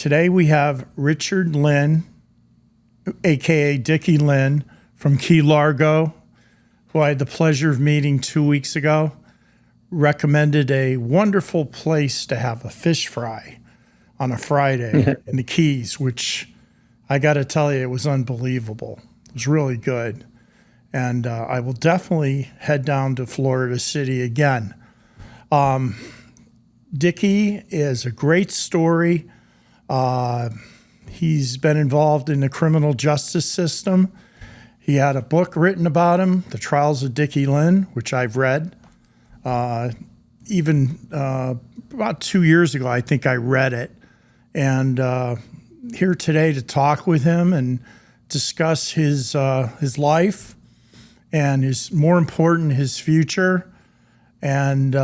Today we have Richard Lynn, aka Dickie Lynn from Key Largo, who I had the pleasure of meeting 2 weeks ago. Recommended a wonderful place to have a fish fry on a Friday in the Keys, which I got to tell you, it was unbelievable. It was really good. And I will definitely head down to Florida City again. Dicky is a great story. He's been involved in the criminal justice system. He had a book written about him, The Trials of Dickie Lynn, which I've read. Even about 2 years ago, I think I read it. And here today to talk with him and discuss his life and more important, his future, and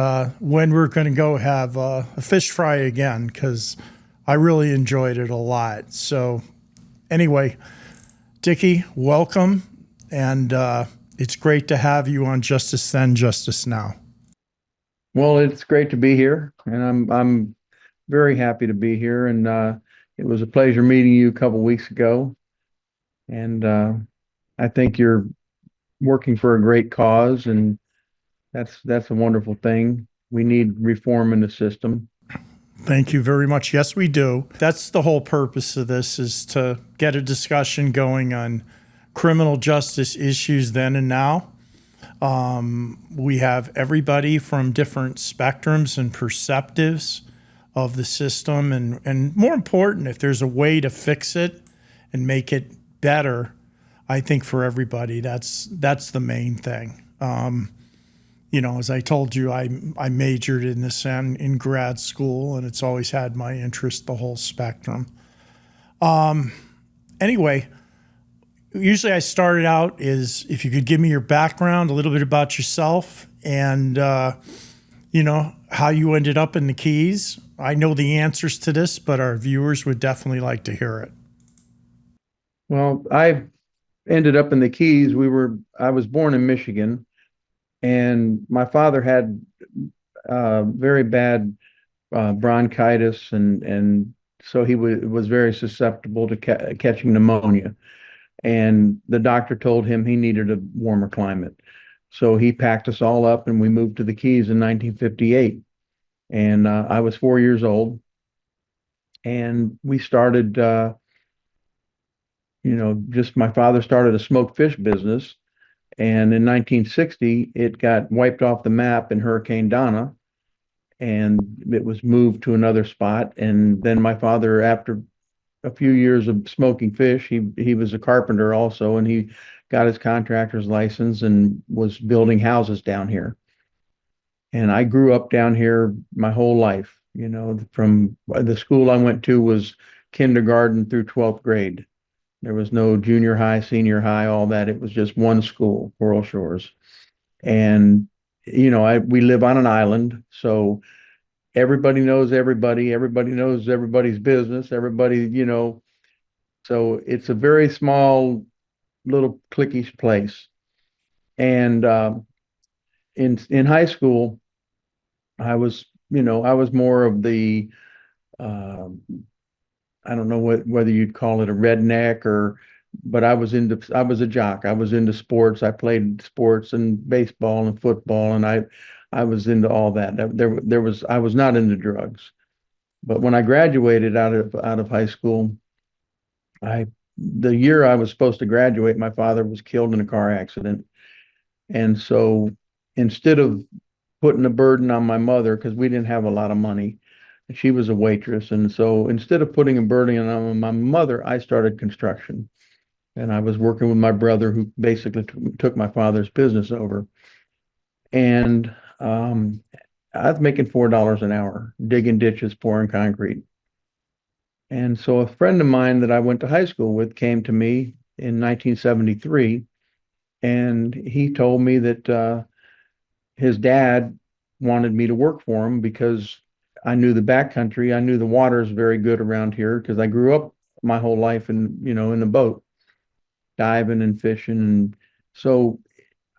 when we're going to go have a fish fry again, because I really enjoyed it a lot. So anyway, Dicky, welcome. And it's great to have you on Justice Then, Justice Now. Well, it's great to be here, and I'm very happy to be here. And it was a pleasure meeting you a couple weeks ago. And I think you're working for a great cause, and that's a wonderful thing. We need reform in the system. Thank you very much. Yes, we do. That's the whole purpose of this, is to get a discussion going on criminal justice issues then and now. We have everybody from different spectrums and perspectives of the system, and more important, if there's a way to fix it and make it better, I think for everybody, that's the main thing. As I told you, I majored in this in grad school, and it's always had my interest, the whole spectrum. Anyway, usually I started out is if you could give me your background, a little bit about yourself, and how you ended up in the Keys. I know the answers to this, but our viewers would definitely like to hear it. Well, I ended up in the Keys. I was born in Michigan, and my father had very bad bronchitis, and so he was very susceptible to catching pneumonia. And the doctor told him he needed a warmer climate. So he packed us all up, and we moved to the Keys in 1958. And I was 4 years old. And we started, just my father started a smoked fish business. And in 1960, it got wiped off the map in Hurricane Donna, and it was moved to another spot. And then my father, after a few years of smoking fish, he was a carpenter also, and he got his contractor's license and was building houses down here. And I grew up down here my whole life. From the school I went to was kindergarten through 12th grade. There was no junior high, senior high, all that. It was just one school, Coral Shores. And we live on an island, so everybody knows everybody. Everybody knows everybody's business. Everybody, so it's a very small, little cliquish place. And in high school, I was more of the I don't know whether you'd call it a redneck but I was a jock. I was into sports. I played sports and baseball and football, and I was into all that. I was not into drugs. But when I graduated out of high school, the year I was supposed to graduate, my father was killed in a car accident. And so instead of putting a burden on my mother, because we didn't have a lot of money, she was a waitress. And so instead of putting a burden on my mother, I started construction. And I was working with my brother, who basically took my father's business over. And I was making $4 an hour, digging ditches, pouring concrete. And so a friend of mine that I went to high school with came to me in 1973, and he told me that his dad wanted me to work for him because I knew the backcountry. I knew the water's very good around here because I grew up my whole life in the boat, diving and fishing. And so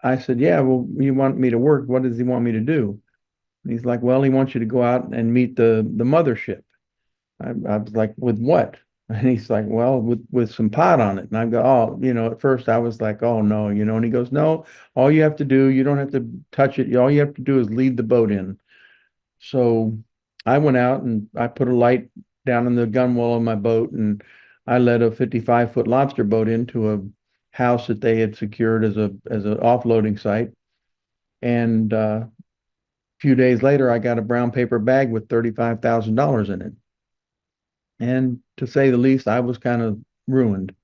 I said, yeah, well, you want me to work? What does he want me to do? And he's like, well, he wants you to go out and meet the mothership. I was like, with what? And he's like, well, with some pot on it. And I go, oh, at first I was like, oh no, and he goes, no, all you have to do, you don't have to touch it. All you have to do is lead the boat in. So I went out and I put a light down in the gunwale of my boat, and I led a 55-foot lobster boat into a house that they had secured as an offloading site. And a few days later, I got a brown paper bag with $35,000 in it. And to say the least, I was kind of ruined.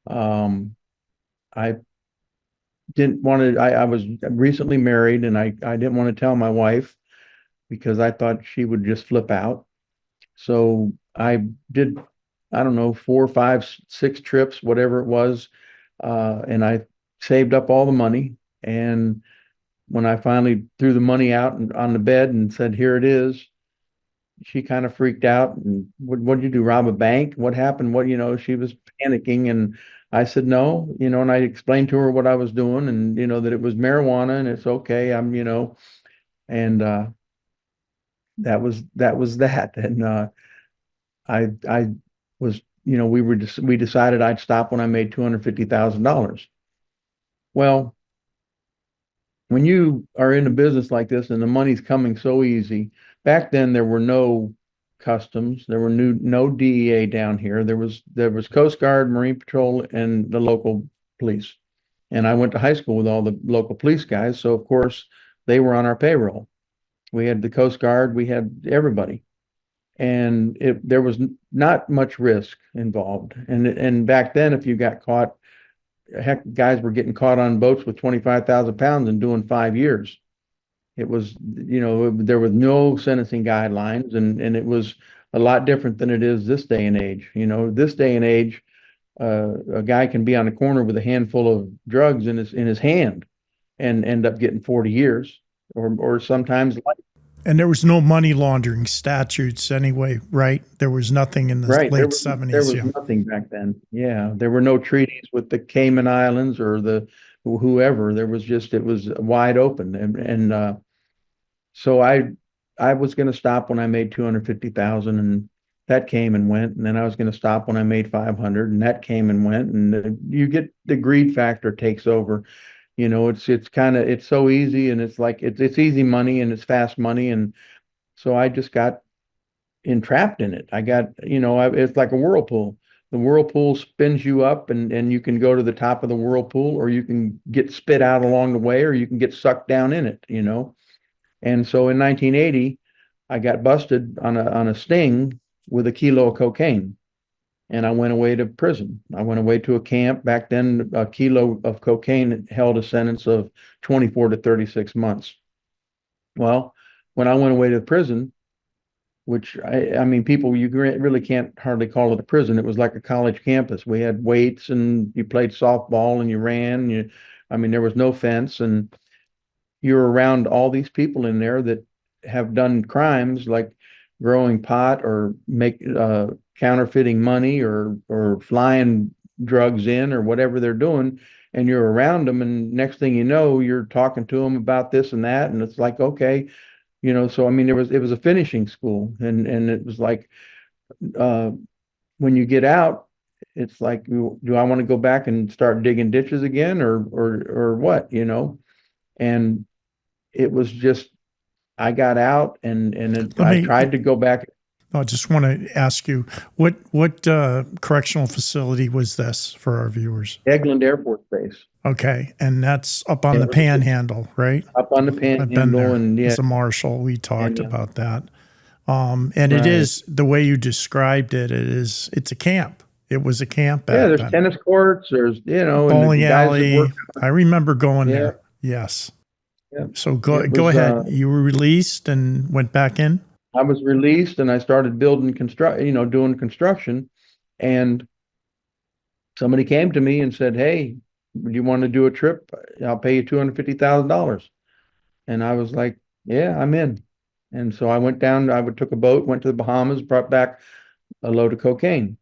I didn't want to, I was recently married, and I didn't want to tell my wife because I thought she would just flip out. So I did, I don't know, 4, 5, 6 trips, whatever it was. And I saved up all the money. And when I finally threw the money out on the bed and said, here it is, she kind of freaked out. And what did you do? Rob a bank? What happened? She was panicking. And I said, no, and I explained to her what I was doing, and, that it was marijuana and it's okay. And that was that. And I was, we decided I'd stop when I made $250,000. Well, when you are in a business like this and the money's coming so easy, back then there were no customs, there were no DEA down here. There was Coast Guard, Marine Patrol, and the local police. And I went to high school with all the local police guys, so of course they were on our payroll. We had the Coast Guard, we had everybody. And there was not much risk involved. And back then, if you got caught, heck, guys were getting caught on boats with 25,000 pounds and doing 5 years. It was, there was no sentencing guidelines, and it was a lot different than it is this day and age. This day and age, a guy can be on a corner with a handful of drugs in his hand and end up getting 40 years, or sometimes life. And there was no money laundering statutes anyway, right? There was nothing in the Right. There late was 70s. Yeah. nothing back then. Yeah. There were no treaties with the Cayman Islands or the whoever. It was wide open. And so I was going to stop when I made 250,000, and that came and went. And then I was going to stop when I made 500, and that came and went. And you get the greed factor takes over. It's so easy, and it's like it's easy money and it's fast money. And so I just got entrapped in it. It's like a whirlpool. The whirlpool spins you up, and you can go to the top of the whirlpool, or you can get spit out along the way, or you can get sucked down in it. And so in 1980, I got busted on a sting with a kilo of cocaine, and I went away to prison. I went away to a camp. Back then, a kilo of cocaine held a sentence of 24 to 36 months. Well, when I went away to prison, which I mean, people, you really can't hardly call it a prison. It was like a college campus. We had weights, and you played softball, and you ran. I mean, there was no fence, and you're around all these people in there that have done crimes like growing pot, or counterfeiting money, or flying drugs in, or whatever they're doing. And you're around them, and next thing you know, you're talking to them about this and that, and it's like, okay. So I mean, it was a finishing school, and it was like, uh, when you get out, it's like, do I want to go back and start digging ditches again, or what? And it was just, I got out, I tried to go back. I just want to ask you, what correctional facility was this for our viewers? Eglin Air Force Base. Okay, and that's up on the Panhandle, right? Up on the I've been Panhandle, there. and yeah, As a marshal, we talked and about that. And it right. is the way you described it. It's a camp. It was a camp. Yeah, back there's then. tennis courts. There's and Bowling the guys that alley. work. I remember going Yeah. there. Yes. Yeah. So go It go was, ahead. You were released and went back in. I was released, and I started doing construction, and somebody came to me and said, "Hey, do you want to do a trip? I'll pay you $250,000." And I was like, "Yeah, I'm in." And so I went down. Took a boat, went to the Bahamas, brought back a load of cocaine,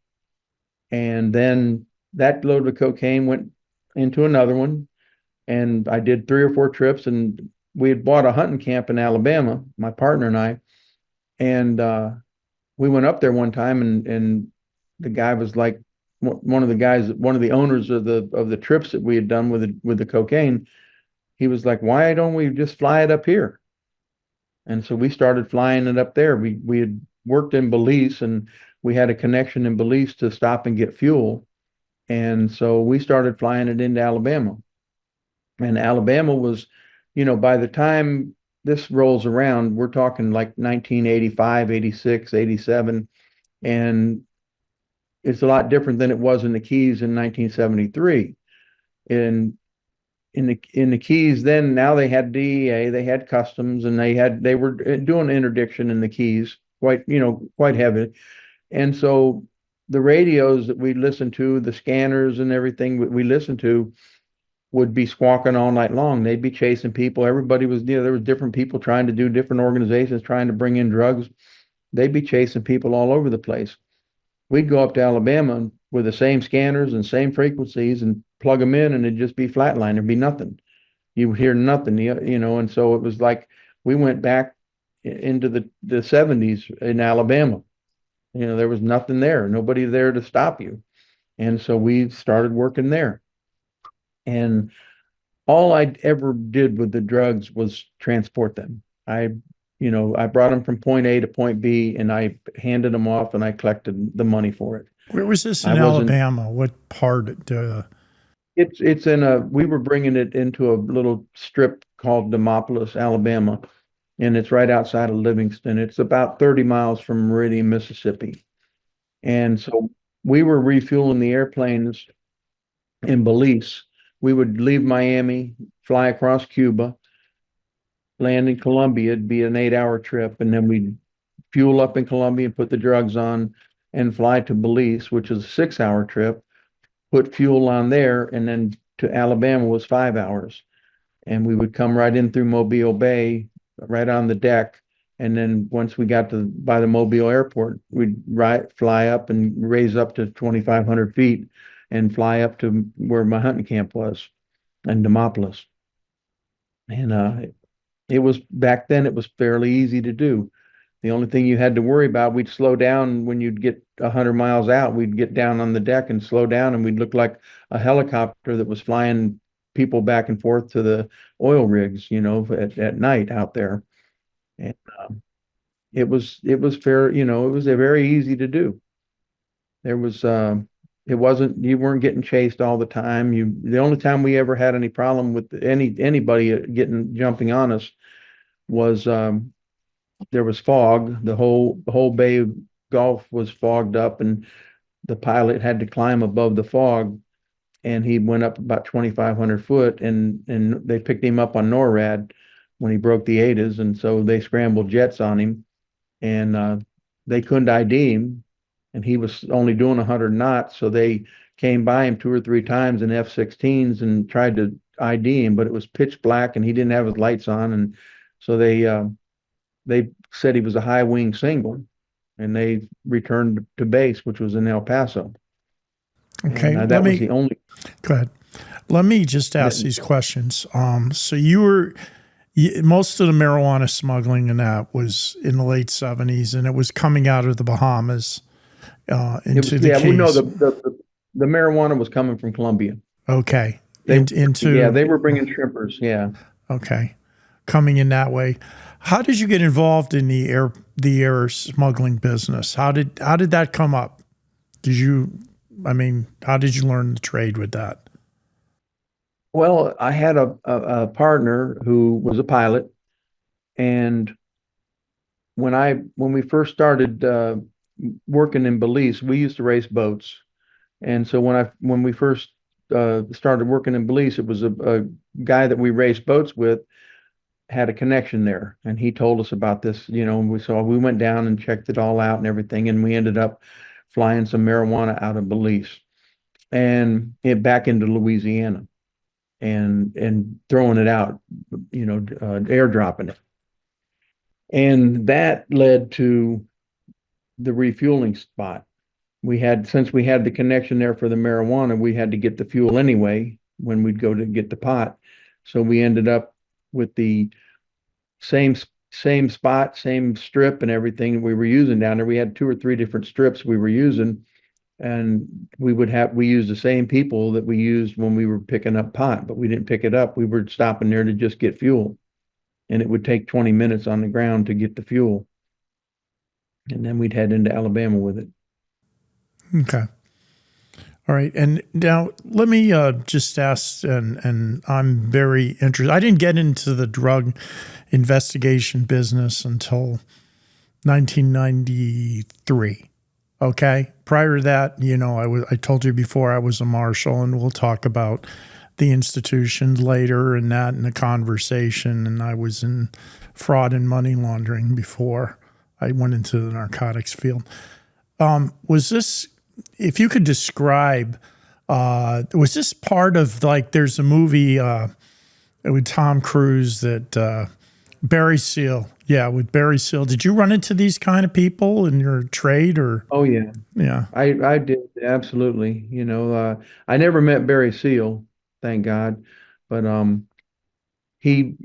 and then that load of cocaine went into another one, and I did 3 or 4 trips, and we had bought a hunting camp in Alabama, my partner and I, and we went up there one time, and the guy was like, one of the guys, one of the owners of the trips that we had done with the cocaine. He was like, why don't we just fly it up here? And so we started flying it up there. We had worked in Belize, and we had a connection in Belize to stop and get fuel. And so we started flying it into Alabama. And Alabama was, by the time this rolls around, we're talking like 1985, 86, 87. And it's a lot different than it was in the Keys in 1973. In in the Keys, then now they had DEA, they had customs, and they were doing interdiction in the Keys quite heavy. And so the radios that we listened to, the scanners and everything we listened to would be squawking all night long. They'd be chasing people. Everybody was, there was different people trying to do different organizations trying to bring in drugs. They'd be chasing people all over the place. We'd go up to Alabama with the same scanners and same frequencies and plug them in, and it'd just be flatline. There'd be nothing. You would hear nothing, and so it was like we went back into the 70s in Alabama. There was nothing there, nobody there to stop you. And so we started working there. And all I ever did with the drugs was transport them. I brought them from point A to point B, and I handed them off, and I collected the money for it. Where was this in I wasn't. Alabama? What part? It's in a. We were bringing it into a little strip called Demopolis, Alabama, and it's right outside of Livingston. It's about 30 miles from Meridian, Mississippi. And so we were refueling the airplanes in Belize. We would leave Miami, fly across Cuba, land in Colombia. It'd be an 8-hour trip, and then we'd fuel up in Colombia and put the drugs on and fly to Belize, which is a 6-hour trip, put fuel on there, and then to Alabama was 5 hours. And we would come right in through Mobile Bay, right on the deck. And then once we got by the Mobile airport, we'd fly up and raise up to 2,500 feet and fly up to where my hunting camp was in Demopolis. And it was, back then, it was fairly easy to do. The only thing you had to worry about, we'd slow down when you'd get 100 miles out. We'd get down on the deck and slow down, and we'd look like a helicopter that was flying people back and forth to the oil rigs, at night out there. And it was fair, it was very easy to do. There was it wasn't, you weren't getting chased all the time. The only time we ever had any problem with anybody jumping on us was there was fog. The whole Bay of Gulf was fogged up, and the pilot had to climb above the fog, and he went up about 2,500 foot, and they picked him up on NORAD when he broke the ADAs, and so they scrambled jets on him, and they couldn't ID him, and he was only doing 100 knots, so they came by him 2 or 3 times in F-16s and tried to ID him, but it was pitch black, and he didn't have his lights on, and so they said he was a high wing single, and they returned to base, which was in El Paso. Okay, And that was the only. Go ahead. Let me just ask these questions. So most of the marijuana smuggling in that was in the late 70s, and it was coming out of the Bahamas into the Keys. No, the marijuana was coming from Colombia. Okay. They were bringing shrimpers. Yeah. Okay. Coming in that way. How did you get involved in the air smuggling business? How did that come up? How did you learn the trade with that? Well, I had a partner who was a pilot, and when we first started working in Belize, we used to race boats, and so when we first started working in Belize, it was a guy that we raced boats with had a connection there, and he told us about this, and we went down and checked it all out and everything, and we ended up flying some marijuana out of Belize and back into Louisiana and throwing it out, airdropping it. And that led to the refueling spot. Since we had the connection there for the marijuana, we had to get the fuel anyway when we'd go to get the pot. So we ended up with the same same spot, same strip and everything we were using down there. We had two or three different strips we were using, and we used the same people that we used when we were picking up pot, but we didn't pick it up. We were stopping there to just get fuel, and it would take 20 minutes on the ground to get the fuel, and then we'd head into Alabama with it. Okay. All right. And now let me just ask, and I'm very interested. I didn't get into the drug investigation business until 1993. Okay. Prior to that, I told you before I was a marshal, and we'll talk about the institution later and that in the conversation. And I was in fraud and money laundering before I went into the narcotics field. Was this, if you could describe, was this part of, like, there's a movie with Tom Cruise that Barry Seal. Yeah, with Barry Seal. Did you run into these kind of people in your trade, or? Oh yeah, Yeah. I did absolutely. I never met Barry Seal, thank God, but he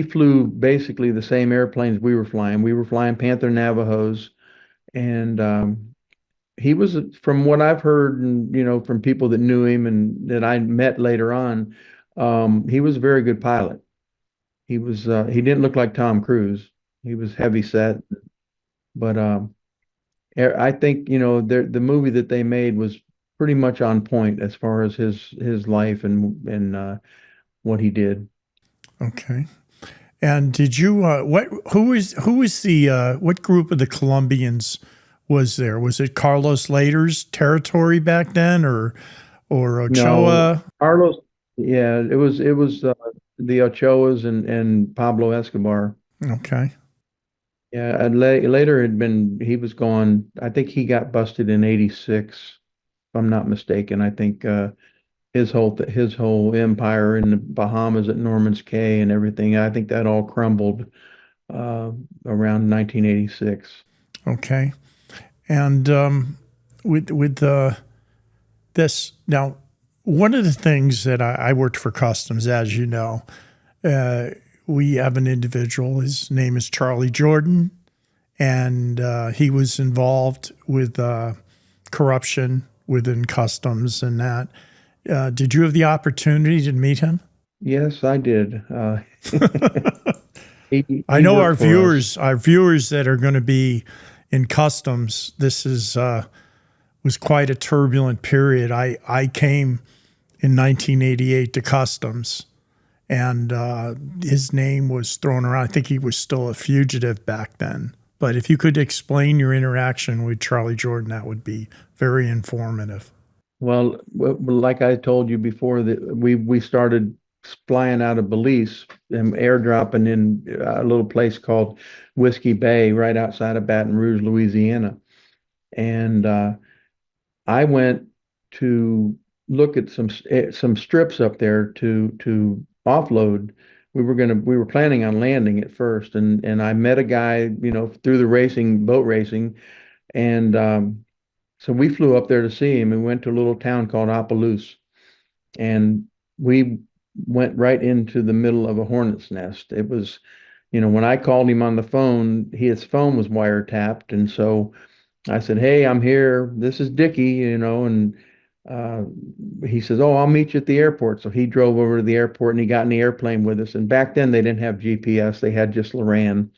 flew basically the same airplanes we were flying. We were flying Panther Navajos, and he was, from what I've heard, and from people that knew him and that I met later on, he was a very good pilot. He didn't look like Tom Cruise. He was heavy set, but I think the movie that they made was pretty much on point as far as his life and what he did. Okay. And did you who was the what group of the Colombians was there? Was it Carlos Later's territory back then, or No, Ochoa? Carlos. Yeah, it was the Ochoas and Pablo Escobar. Okay. Yeah, and later he was gone. I think he got busted in '86, if I'm not mistaken. I think his whole empire in the Bahamas at Norman's Cay and everything. I think that all crumbled around 1986. Okay. And with this now, one of the things that I worked for Customs, as you know, uh, we have an individual. His name is Charlie Jordan, and he was involved with corruption within Customs and that. Did you have the opportunity to meet him? Yes, I did. I He know worked for us. our viewers that are going to be in Customs. This is was quite a turbulent period. I came in 1988 to Customs, and his name was thrown around. I think he was still a fugitive back then. But if you could explain your interaction with Charlie Jordan, that would be very informative. Well, like I told you before, that we started flying out of Belize and airdropping in a little place called Whiskey Bay, right outside of Baton Rouge, Louisiana. And I went to look at some strips up there to offload. We were planning on landing at first, and I met a guy, through the boat racing, and so we flew up there to see him and went to a little town called Opelousas, and we went right into the middle of a hornet's nest. It was, when I called him on the phone, his phone was wiretapped, and so I said, "Hey, I'm here. This is Dicky," and uh, he says, "Oh, I'll meet you at the airport." So he drove over to the airport and he got in the airplane with us. And back then they didn't have GPS; they had just Loran.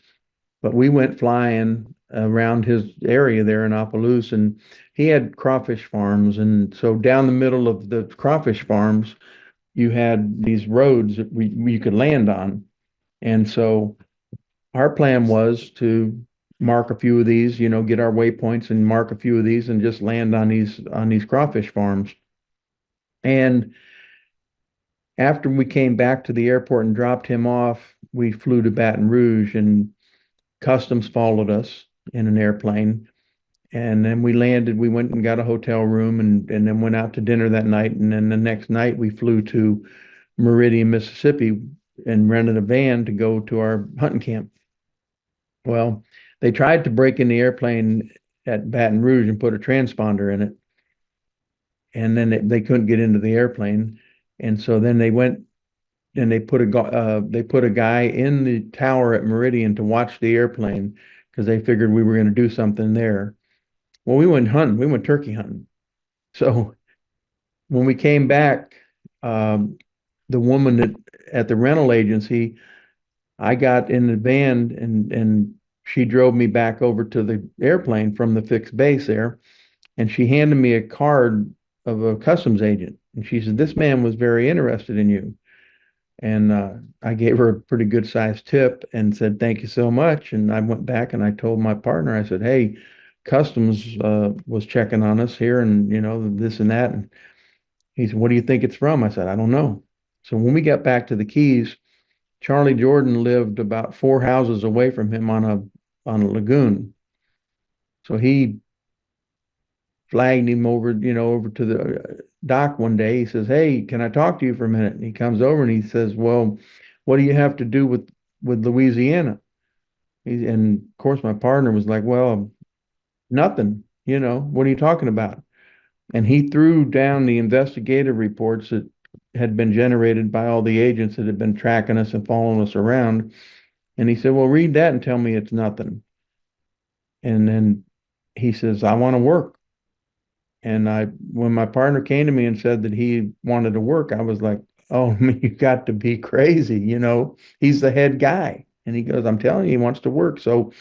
But we went flying around his area there in Opelousas, and he had crawfish farms. And so down the middle of the crawfish farms, you had these roads that you could land on. And so our plan was to mark a few of these, get our waypoints and mark a few of these and just land on these crawfish farms. And after we came back to the airport and dropped him off, we flew to Baton Rouge, and Customs followed us in an airplane. And then we landed, we went and got a hotel room, and then went out to dinner that night. And then the next night we flew to Meridian, Mississippi, and rented a van to go to our hunting camp. Well, they tried to break in the airplane at Baton Rouge and put a transponder in it, and then they couldn't get into the airplane. And so then they went they put a guy in the tower at Meridian to watch the airplane because they figured we were going to do something there. Well, we went hunting. We went turkey hunting. So when we came back, um, the woman at the rental agency, I got in the van and she drove me back over to the airplane from the fixed base there, and she handed me a card of a customs agent, and she said this man was very interested in you. And I gave her a pretty good sized tip and said, thank you so much. And I went back and I told my partner, I said, hey, customs was checking on us here and, this and that. And he said, what do you think it's from? I said, I don't know. So when we got back to the Keys, Charlie Jordan lived about 4 houses away from him on a lagoon. So he flagged him over to the dock one day. He says, "Hey, can I talk to you for a minute?" And he comes over and he says, "Well, what do you have to do with Louisiana?" And of course, my partner was like, "Well, nothing. What are you talking about?" And he threw down the investigative reports that had been generated by all the agents that had been tracking us and following us around. And he said, "Well, read that and tell me it's nothing." And then he says, "I want to work." And when my partner came to me and said that he wanted to work, I was like, "Oh, you got to be crazy." He's the head guy. And he goes, "I'm telling you, he wants to work." So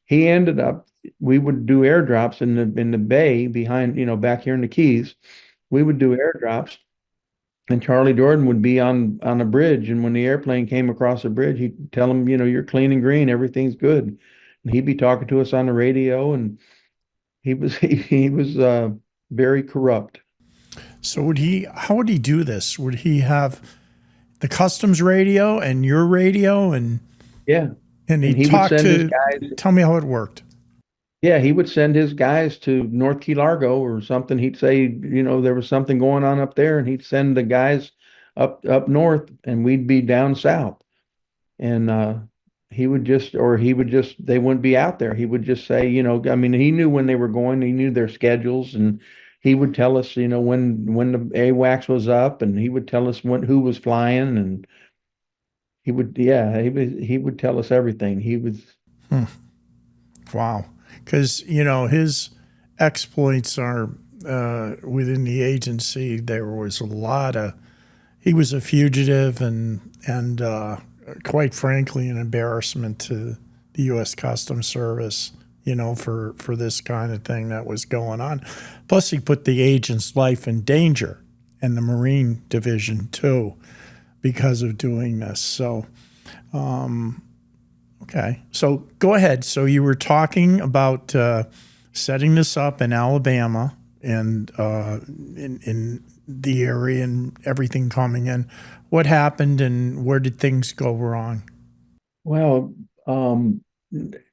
he ended up, we would do airdrops in the bay behind, back here in the Keys. We would do airdrops, and Charlie Jordan would be on a bridge. And when the airplane came across the bridge, he'd tell him, "You're clean and green, everything's good." And he'd be talking to us on the radio, and he was very corrupt. So how would he do this? Would he have the customs radio and your radio Yeah. and And he'd he would talk send his to, guys. tell me how it worked. Yeah, he would send his guys to North Key Largo or something. He'd say, there was something going on up there, and he'd send the guys up north, and we'd be down south. And they wouldn't be out there. He would just say, I mean, he knew when they were going, he knew their schedules, and he would tell us, when the AWACS was up, and he would tell us who was flying, and yeah, he would tell us everything. He was. Hmm. Wow. Because, his exploits are within the agency. There was a lot of, he was a fugitive and quite frankly, an embarrassment to the U.S. Customs Service, for this kind of thing that was going on. Plus, he put the agent's life in danger and the Marine Division, too, because of doing this. So, okay. So go ahead. So you were talking about setting this up in Alabama and in the area and everything coming in. What happened and where did things go wrong? Well,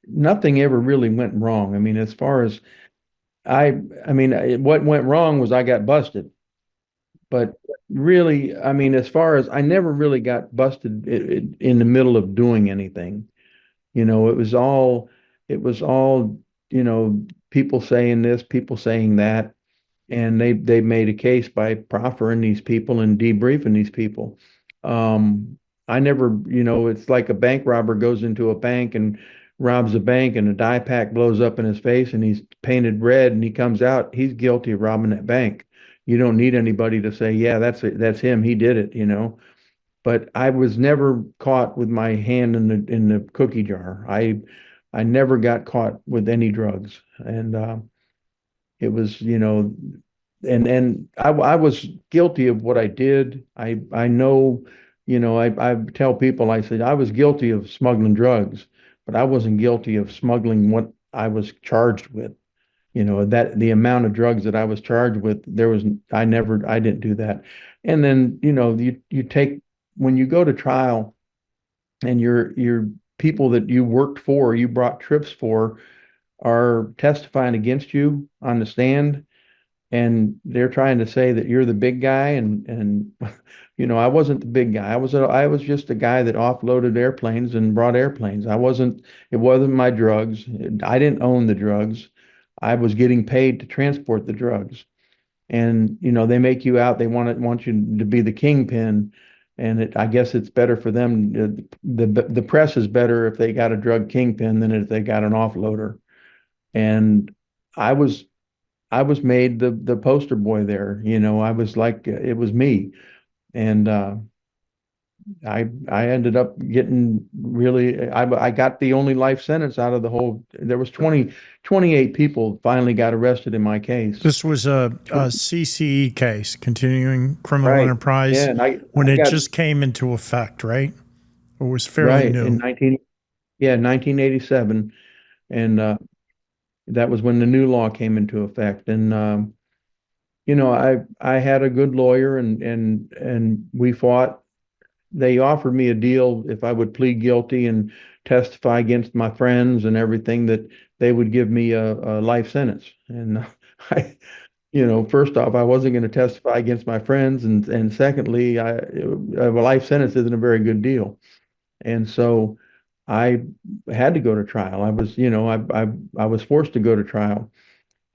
nothing ever really went wrong. I mean, as far as what went wrong was I got busted. But really, I mean, as far as I never really got busted in the middle of doing anything. It was all, people saying this, people saying that, and they made a case by proffering these people and debriefing these people. I never, it's like a bank robber goes into a bank and robs a bank, and a dye pack blows up in his face, and he's painted red, and he comes out, he's guilty of robbing that bank. You don't need anybody to say, yeah, that's him, he did it. But I was never caught with my hand in the cookie jar. I never got caught with any drugs, and it was, and I was guilty of what I did. I know, I tell people, I said I was guilty of smuggling drugs, but I wasn't guilty of smuggling what I was charged with. That the amount of drugs that I was charged with, I didn't do that. And then, you take, when you go to trial and your people that you worked for, you brought trips for, are testifying against you on the stand, and they're trying to say that you're the big guy, and I wasn't the big guy. I was just a guy that offloaded airplanes and brought airplanes. It wasn't my drugs. I didn't own the drugs. I was getting paid to transport the drugs. And they make you out, they want you to be the kingpin, And I guess it's better for them. The press is better if they got a drug kingpin than if they got an offloader. And I was I was made the poster boy there. I was like it was me. And I ended up getting really I got the only life sentence out of the whole. There was 28 people finally got arrested in my case. This was a CCE case, continuing criminal Right. enterprise, Yeah, and when I it got just came into effect, right? It was fairly right in new. 1987, and that was when the new law came into effect. And I had a good lawyer, and we fought. They offered me a deal if I would plead guilty and testify against my friends and everything, that they would give me a life sentence. And I, first off, I wasn't going to testify against my friends, and secondly, a life sentence isn't a very good deal. And so I had to go to trial. I was, I was forced to go to trial.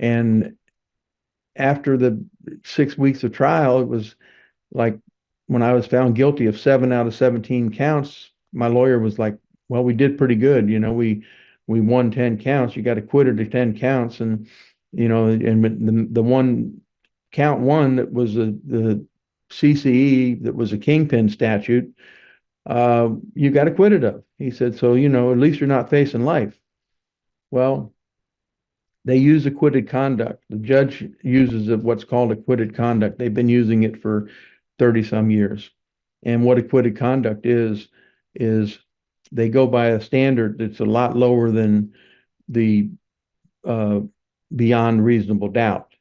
And after the 6 weeks of trial, it was like when I was found guilty of 7 out of 17 counts, my lawyer was like, "Well, we did pretty good. We won 10 counts. You got acquitted of 10 counts, and the one count one that was the CCE, that was a kingpin statute, you got acquitted of." He said, "So at least you're not facing life." Well, they use acquitted conduct. The judge uses what's called acquitted conduct. They've been using it for 30 some years. And what acquitted conduct is they go by a standard that's a lot lower than the uh, beyond reasonable doubt.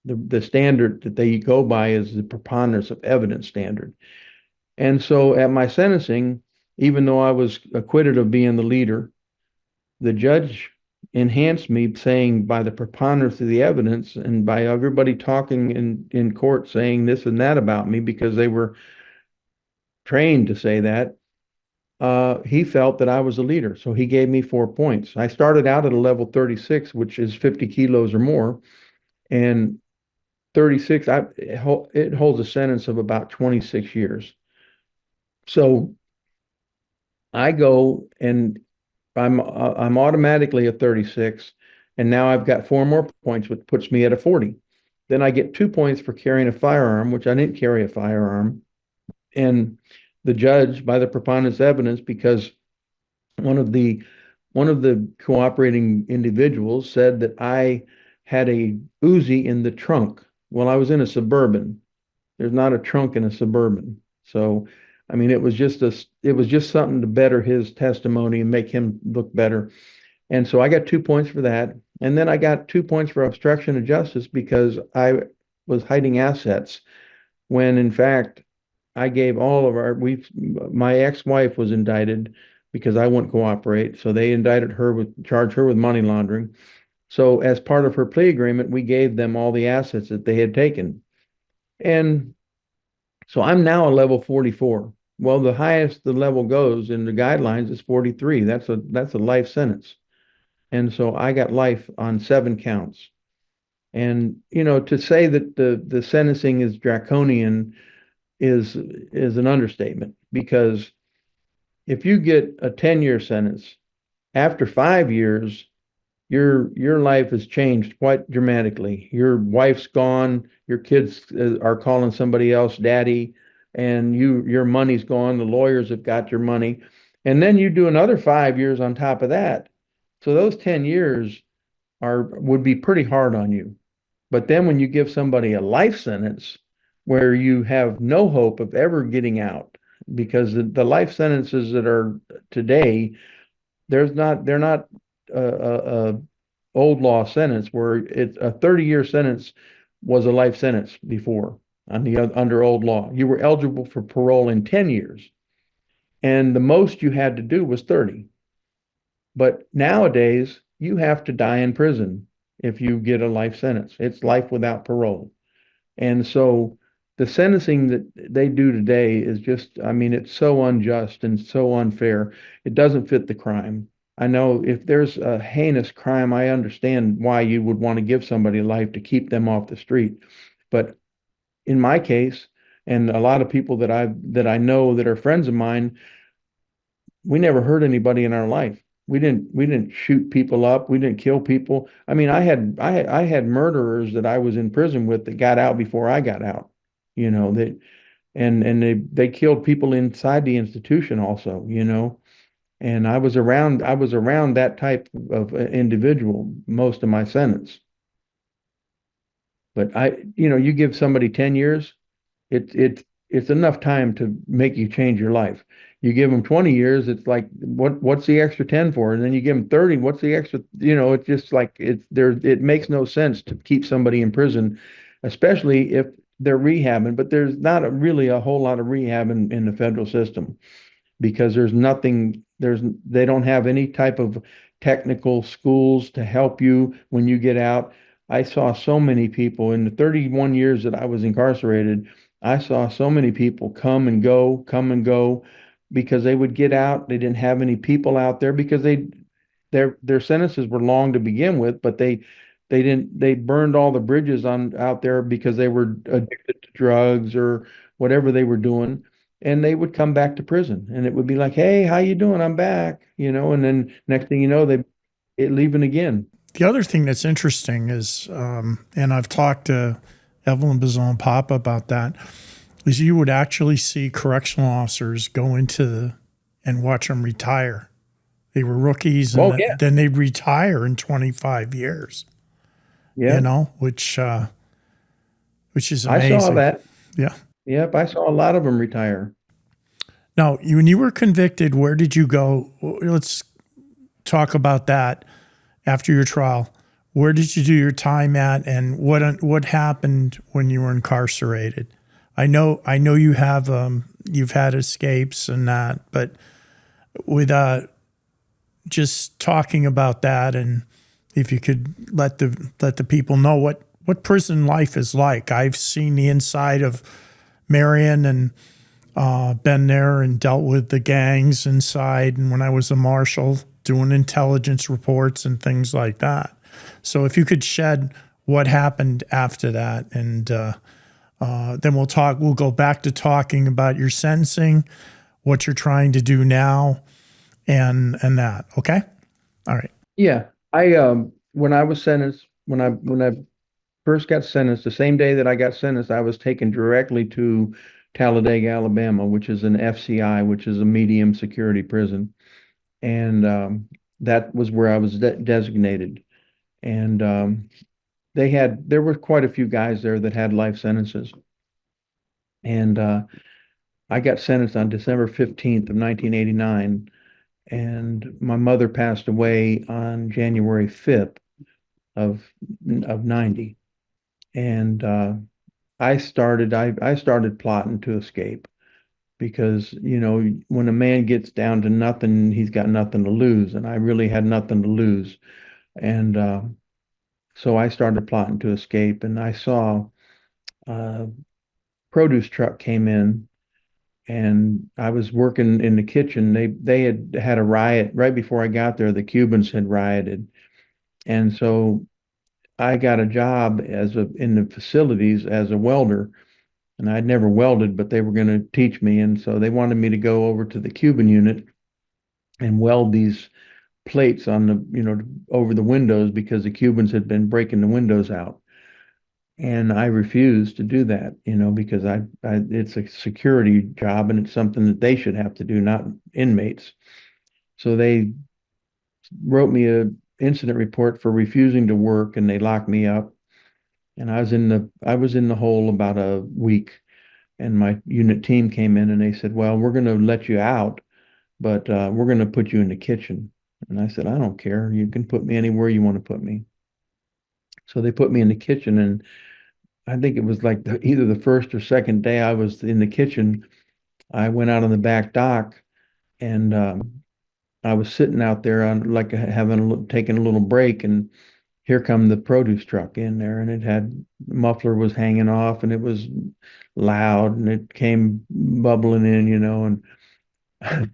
The standard that they go by is the preponderance of evidence standard. And so at my sentencing, even though I was acquitted of being the leader, the judge enhanced me, saying by the preponderance of the evidence and by everybody talking in court saying this and that about me because they were trained to say that, he felt that I was a leader. So he gave me 4 points. I started out at a level 36, which is 50 kilos or more. And 36, it holds a sentence of about 26 years. So I go and I'm automatically a 36, and now I've got 4 more points, which puts me at a 40. Then I get 2 points for carrying a firearm, which I didn't carry a firearm. And the judge, by the preponderance of evidence, because one of the one of the cooperating individuals said that I had a Uzi in the trunk. Well, I was in a Suburban. There's not a trunk in a Suburban. So, I mean, it was just something to better his testimony and make him look better. And so I got 2 points for that. And then I got 2 points for obstruction of justice because I was hiding assets when in fact I gave all of my ex-wife was indicted because I wouldn't cooperate. So they charged her with money laundering. So as part of her plea agreement, we gave them all the assets that they had taken. And so I'm now a level 44. Well, the highest the level goes in the guidelines is 43. That's a life sentence. And so I got life on 7 counts. And to say that the sentencing is draconian is an understatement, because if you get a 10-year sentence, after 5 years, your life has changed quite dramatically. Your wife's gone, your kids are calling somebody else daddy, and your money's gone. The lawyers have got your money, and then you do another 5 years on top of that. So those 10 years would be pretty hard on you. But then when you give somebody a life sentence where you have no hope of ever getting out, because the life sentences that are today, they're not a old law sentence where it's a 30-year sentence was a life sentence before under old law. You were eligible for parole in 10 years, and the most you had to do was 30. But nowadays, you have to die in prison if you get a life sentence. It's life without parole. And so the sentencing that they do today is just, I mean, it's so unjust and so unfair. It doesn't fit the crime. I know if there's a heinous crime, I understand why you would want to give somebody life to keep them off the street. But in my case, And a lot of people that I know that are friends of mine, we never hurt anybody in our life. We didn't shoot people up. We didn't kill people. I mean, I had murderers that I was in prison with that got out before I got out. You know, that and they killed people inside the institution also, you know. And I was around that type of individual most of my sentence. But you give somebody 10 years, it's enough time to make you change your life. You give them 20 years, it's like what's the extra 10 for? And then you give them 30, what's the extra, it's just like it makes no sense to keep somebody in prison, especially if they're rehabbing, but there's not really a whole lot of rehab in the federal system because they don't have any type of technical schools to help you when you get out. I saw so many people in the 31 years that I was incarcerated. I saw so many people come and go because they would get out. They didn't have any people out there because their sentences were long to begin with, but they burned all the bridges on out there because they were addicted to drugs or whatever they were doing, and they would come back to prison and it would be like, hey, how you doing? I'm back, and then next thing you know, they leaving again. The other thing that's interesting is, and I've talked to Evelyn Bazan Papa about that, is you would actually see correctional officers go and watch them retire. They were rookies, and Oh yeah, then they'd retire in 25 years. yeah, Which is I saw amazing. that. Yeah. Yep, I saw a lot of them retire. Now, when you were convicted, where did you go? Let's talk about that after your trial. Where did you do your time at, and what happened when you were incarcerated? I know you've had escapes and that, but with just talking about that, and if you could let the people know what prison life is like. I've seen the inside of Marion and been there and dealt with the gangs inside, and when I was a marshal doing intelligence reports and things like that. So if you could shed what happened after that, and then we'll go back to talking about your sentencing, what you're trying to do now, and that. Okay. All right. Yeah, I when I was sentenced, when I first got sentenced, the same day that I got sentenced, I was taken directly to Talladega, Alabama, which is an FCI, which is a medium security prison, and that was where I was designated. And there were quite a few guys there that had life sentences, and I got sentenced on December 15th of 1989, and my mother passed away on January 5th of 90. And I started plotting to escape because, when a man gets down to nothing, he's got nothing to lose, and I really had nothing to lose. And so I started plotting to escape, and I saw a produce truck came in, and I was working in the kitchen. They had had a riot right before I got there. The Cubans had rioted, and so I got a job in the facilities as a welder, and I'd never welded, but they were going to teach me, and so they wanted me to go over to the Cuban unit and weld these plates on over the windows because the Cubans had been breaking the windows out. And I refused to do that, because it's a security job and it's something that they should have to do, not inmates. So they wrote me a incident report for refusing to work, and they locked me up. And I was in the hole about a week. And my unit team came in and they said, well, we're going to let you out, but we're going to put you in the kitchen. And I said, I don't care. You can put me anywhere you want to put me. So they put me in the kitchen, and I think it was like either the first or second day I was in the kitchen, I went out on the back dock, and I was sitting out there on like taking a little break, and here come the produce truck in there, and it had muffler was hanging off, and it was loud, and it came bubbling in, and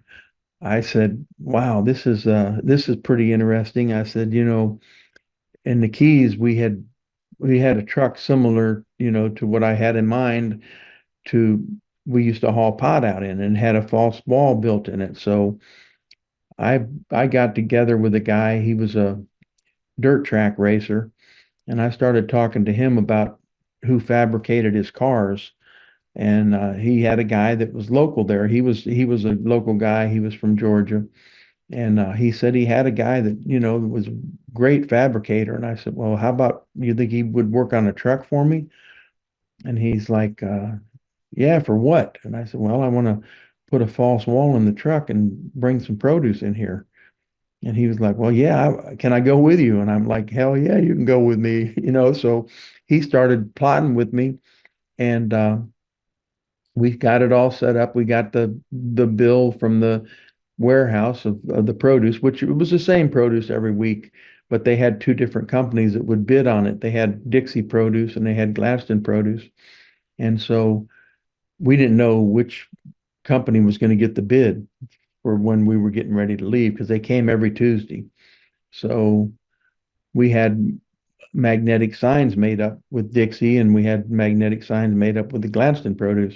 I said, wow, this is pretty interesting. I said, in the Keys we had a truck similar, to what I had in mind to we used to haul pot out in and had a false wall built in it. So I got together with a guy, he was a dirt track racer, and I started talking to him about who fabricated his cars. And he had a guy that was local there. He was a local guy. He was from Georgia, and he said he had a guy that was a great fabricator. And I said, well, how about you think he would work on a truck for me? And he's like, yeah, for what? And I said, well, I want to put a false wall in the truck and bring some produce in here. And he was like, well, yeah, can I go with you? And I'm like, hell yeah, you can go with me. So he started plotting with me, and we got it all set up. We got the bill from the warehouse of the produce, which it was the same produce every week, but they had two different companies that would bid on it. They had Dixie Produce and they had Glaston Produce. And so we didn't know which company was going to get the bid for when we were getting ready to leave, because they came every Tuesday. So we had magnetic signs made up with Dixie, and we had magnetic signs made up with the Gladstone Produce.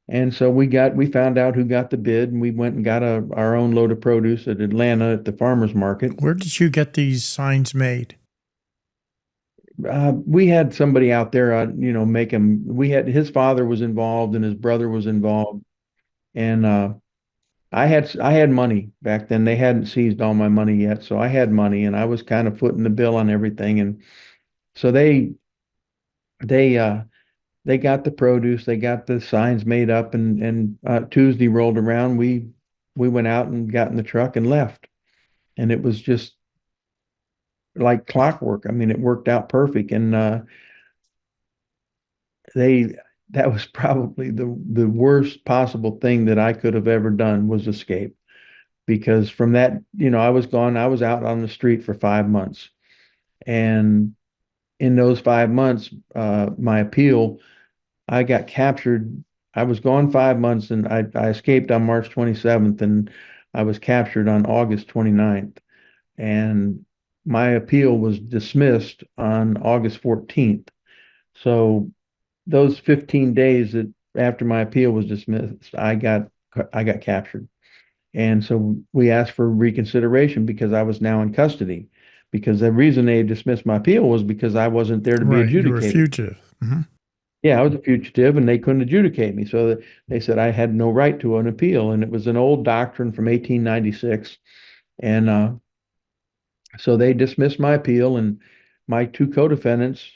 And so we found out who got the bid, and we went and got our own load of produce at Atlanta at the farmers market. Where did you get these signs made? We had somebody out there, make them. We had his father was involved and his brother was involved, and I had money back then. They hadn't seized all my money yet, so I had money, and I was kind of footing the bill on everything. And so they they got the produce, they got the signs made up, and Tuesday rolled around. We went out and got in the truck and left, and it was just like clockwork. I mean, it worked out perfect, and they that was probably the worst possible thing that I could have ever done was escape, because from that, I was gone. I was out on the street for 5 months, and in those 5 months, my appeal, I got captured. I was gone 5 months, and I escaped on March 27th, and I was captured on August 29th. And my appeal was dismissed on August 14th. So those 15 days that after my appeal was dismissed, I got captured. And so we asked for reconsideration because I was now in custody. Because the reason they dismissed my appeal was because I wasn't there to be Right, you were a adjudicated. fugitive. Hmm. Yeah, I was a fugitive and they couldn't adjudicate me. So they said I had no right to an appeal. And it was an old doctrine from 1896. And so they dismissed my appeal, and my two co-defendants,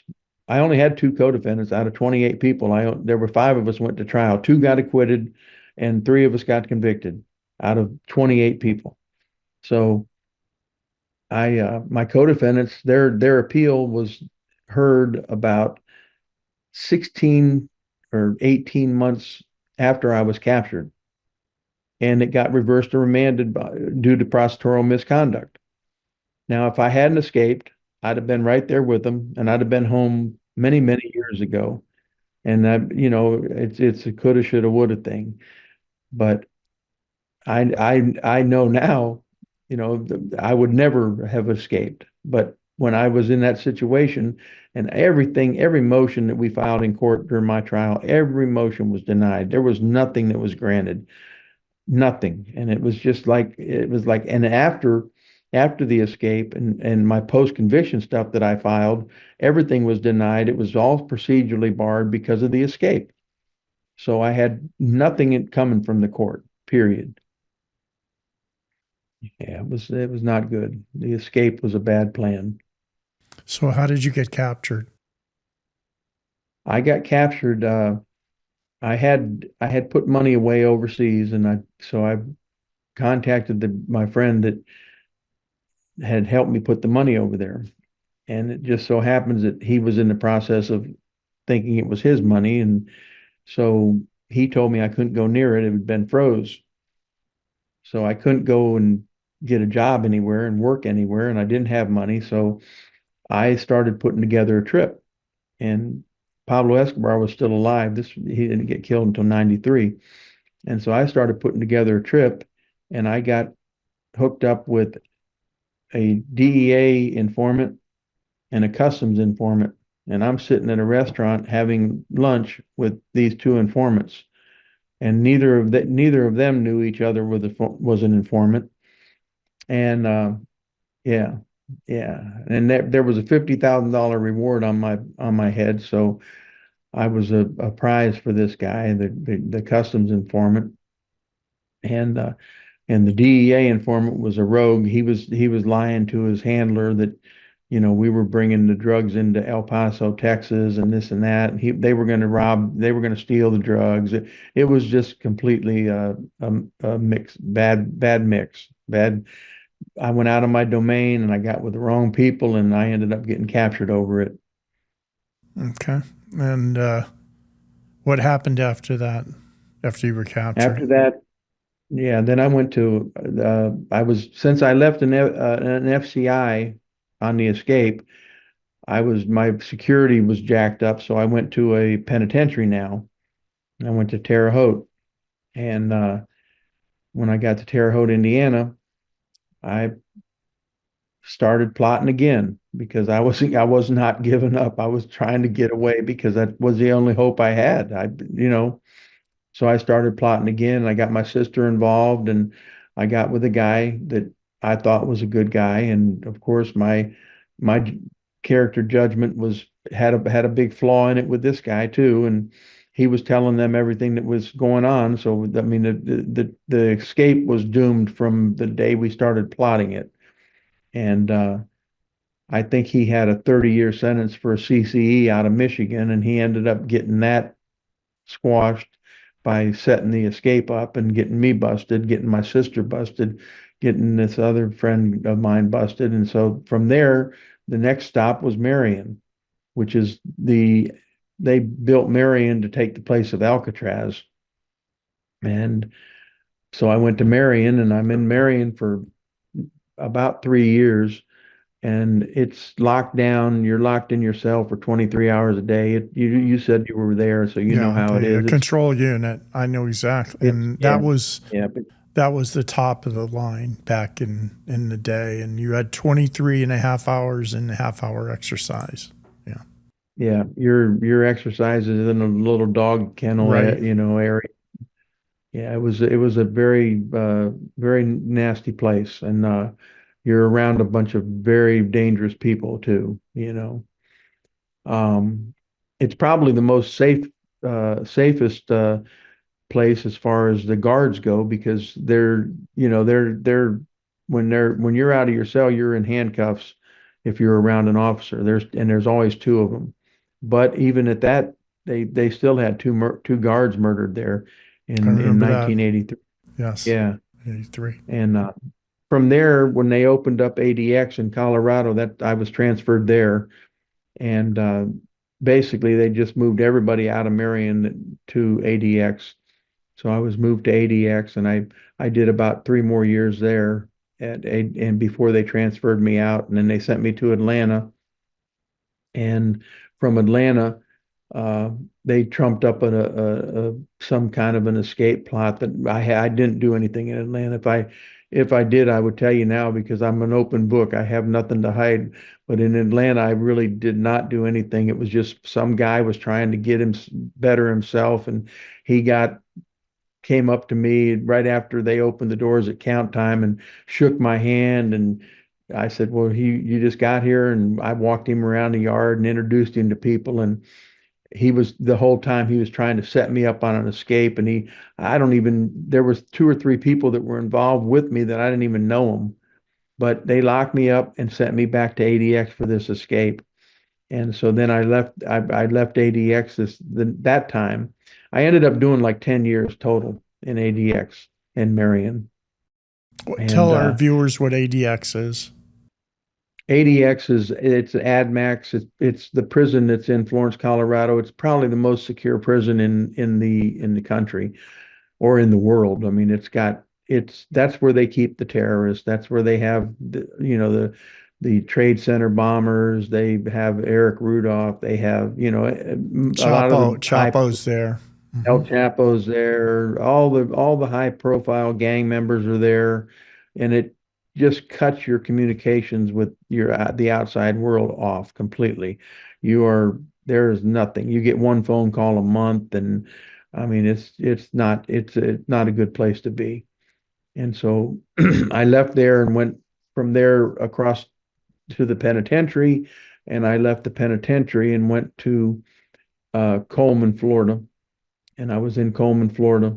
I only had two co-defendants out of 28 people. There were five of us went to trial. Two got acquitted and three of us got convicted out of 28 people. So my co-defendants, their appeal was heard about 16 or 18 months after I was captured, and it got reversed and remanded due to prosecutorial misconduct. Now, if I hadn't escaped, I'd have been right there with them, and I'd have been home many, many years ago. And that, it's a coulda, shoulda, woulda thing. But I know now, I would never have escaped. But when I was in that situation, and every motion that we filed in court during my trial, every motion was denied. There was nothing that was granted, nothing. And it was like, and after the escape and my post conviction stuff that I filed, everything was denied. It was all procedurally barred because of the escape. So I had nothing coming from the court, period. Yeah, it was not good. The escape was a bad plan. So how did you get captured? I got captured. I had put money away overseas, and I contacted my friend that had helped me put the money over there. And it just so happens that he was in the process of thinking it was his money, and so he told me I couldn't go near it. It had been froze. So I couldn't go and get a job anywhere and work anywhere, and I didn't have money. So I started putting together a trip. And Pablo Escobar was still alive. He didn't get killed until 93. And so I started putting together a trip, and I got hooked up with a DEA informant and a customs informant. and I'm sitting in a restaurant having lunch with these two informants, and neither of them knew each other was an informant. And yeah, yeah, and there was a $50,000 reward on my head, so I was a prize for this guy, the customs informant, and and the DEA informant was a rogue. He was lying to his handler that, we were bringing the drugs into El Paso, Texas, and this and that. And they were going to steal the drugs. It was just completely a mix, bad mix, bad. I went out of my domain and I got with the wrong people, and I ended up getting captured over it. Okay. And what happened after that? After you were captured? After that, yeah, then I went to since I left an FCI on the escape, my security was jacked up, so I went to a penitentiary now. I went to Terre Haute, and when I got to Terre Haute, Indiana, I started plotting again because I was not giving up. I was trying to get away because that was the only hope I had. So I started plotting again. I got my sister involved, and I got with a guy that I thought was a good guy. And of course, my character judgment had a big flaw in it with this guy too. And he was telling them everything that was going on. So I mean, the escape was doomed from the day we started plotting it. And I think he had a 30-year sentence for a CCE out of Michigan, and he ended up getting that squashed by setting the escape up and getting me busted, getting my sister busted, getting this other friend of mine busted. And so from there, the next stop was Marion, which is they built Marion to take the place of Alcatraz. And so I went to Marion, and I'm in Marion for about 3 years, and it's locked down. You're locked in your cell for 23 hours a day. You said you were there, so you know Yeah, how it the is. control unit. I know exactly. It's And yeah, yeah, but that was the top of the line back in the day. And you had 23 and a half hours and a half hour exercise. Yeah. yeah. Your exercises in a little dog kennel, Right. area. Yeah, it was a very nasty place, and you're around a bunch of very dangerous people too. Um, it's probably the most safest place as far as the guards go, because when you're out of your cell, you're in handcuffs if you're around an officer. There's always two of them. But even at that, they still had two guards murdered there I in remember that. 1983. Yes. Yeah. 83. And from there, when they opened up ADX in Colorado, that I was transferred there, and basically they just moved everybody out of Marion to ADX. So I was moved to ADX, and I did about 3 more years there and before they transferred me out, and then they sent me to Atlanta. And from Atlanta, uh, they trumped up some kind of an escape plot that I didn't do anything in Atlanta. If I did, I would tell you now, because I'm an open book. I have nothing to hide. But in Atlanta, I really did not do anything. It was just some guy was trying to get him better himself, and he came up to me right after they opened the doors at count time and shook my hand. And I said, well, you just got here. And I walked him around the yard and introduced him to people. And the whole time he was trying to set me up on an escape. And there was two or three people that were involved with me that I didn't even know them, but they locked me up and sent me back to ADX for this escape. And so then I left ADX that time. I ended up doing like 10 years total in ADX in Marion. Tell And our viewers what ADX is. ADX it's AdMax. It's the prison that's in Florence, Colorado. It's probably the most secure prison in the country or in the world. I mean, that's where they keep the terrorists. That's where they have the Trade Center bombers. They have Eric Rudolph. They have a lot of the Chapo's there. El Hmm. Chapo's there. All the high profile gang members are there, and it just cuts your communications with the outside world off completely. You are there is nothing. You get one phone call a month, and I mean it's not a good place to be. And so I left there and went from there across to the penitentiary, and I left the penitentiary and went to Coleman, Florida, and I was in Coleman, Florida,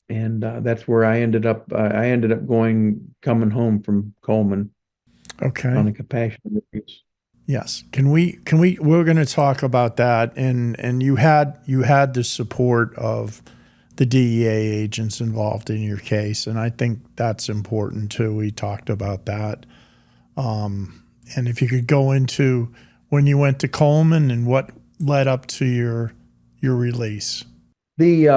and that's where I ended up. I ended up coming home from Coleman Okay. on a compassionate release. Yes. We're going to talk about that, and you had the support of the DEA agents involved in your case, and I think that's important too. We talked about that. And if you could go into when you went to Coleman and what led up to your release. The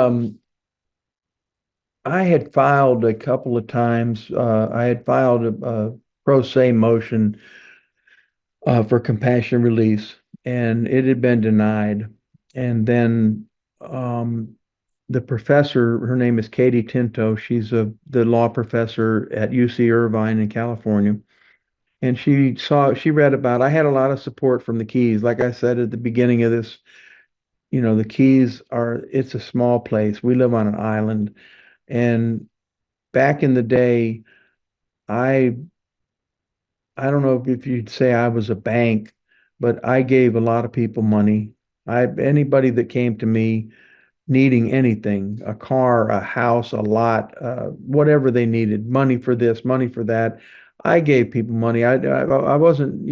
I had filed a couple of times. I had filed a pro se motion for compassion release, and it had been denied. And then um, the professor, her name is Katie Tinto. She's the law professor at UC Irvine in California. And she read about, I had a lot of support from the Keys. Like I said at the beginning of this, the Keys it's a small place. We live on an island. And back in the day, I I don't know if you'd say I was a bank, but I gave a lot of people money. Anybody that came to me needing anything, a car, a house, a lot, whatever they needed, money for this, money for that. I gave people money. I wasn't,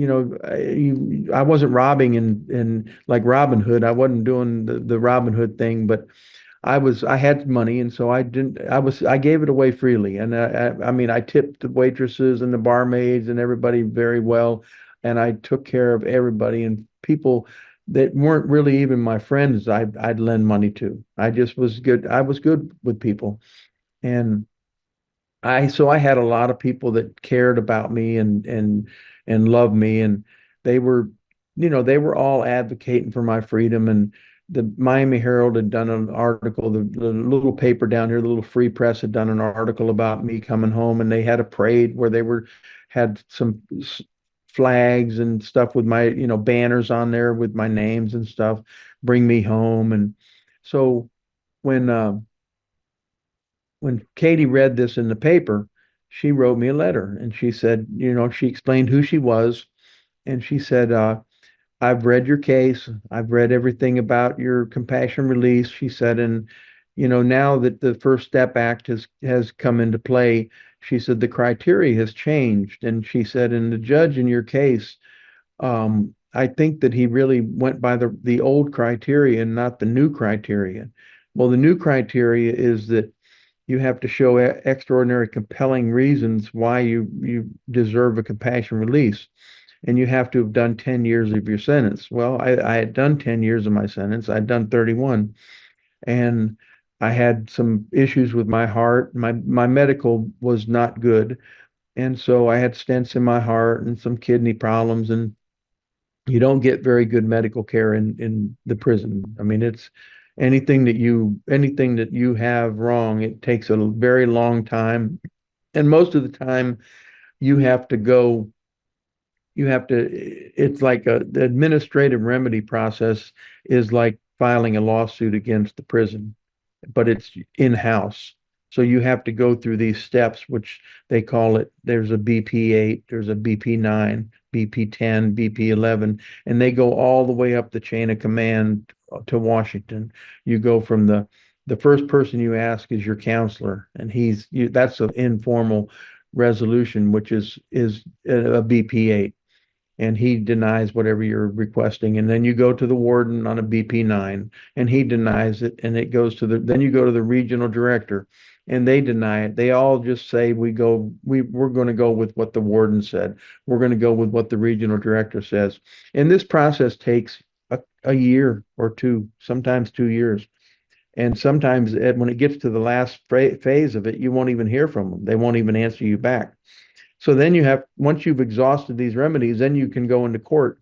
I wasn't robbing in like Robin Hood. I wasn't doing the Robin Hood thing, but I had money, and so I gave it away freely. And I mean, I tipped the waitresses and the barmaids and everybody very well. And I took care of everybody, and people that weren't really even my friends, I'd lend money to. I just was good. I was good with people. And so I had a lot of people that cared about me and loved me, and they were, they were all advocating for my freedom. And the Miami Herald had done an article, the little paper down here, the little free press had done an article about me coming home, and they had a parade where they had some flags and stuff with my, banners on there with my names and stuff, bring me home. And so when when Katie read this in the paper, she wrote me a letter, and she said, she explained who she was. And she said, I've read your case. I've read everything about your compassion release. She said, and, now that the First Step Act has come into play, she said the criteria has changed. And she said, and the judge in your case, I think that he really went by the old criteria and not the new criteria. Well, the new criteria is that you have to show extraordinary compelling reasons why you deserve a compassion release, and you have to have done 10 years of your sentence. Well, I had done 10 years of my sentence. I'd done 31, and I had some issues with my heart. My medical was not good, and so I had stents in my heart and some kidney problems. And you don't get very good medical care in the prison. I mean, it's anything that you have wrong, it takes a very long time. And most of the time you have to go, it's like the administrative remedy process is like filing a lawsuit against the prison, but it's in-house. So you have to go through these steps, which they call it, there's a BP 8, there's a BP 9, BP 10, BP 11, and they go all the way up the chain of command to Washington. You go from the first person you ask is your counselor, and that's an informal resolution, which is a BP 8, and he denies whatever you're requesting. And then you go to the warden on a BP 9, and he denies it. And it goes then you go to the regional director, and they deny it. They all just say, we're going to go with what the warden said. We're going to go with what the regional director says. And this process takes a year or two, sometimes 2 years. And sometimes when it gets to the last phase of it, you won't even hear from them. They won't even answer you back. So then once you've exhausted these remedies, then you can go into court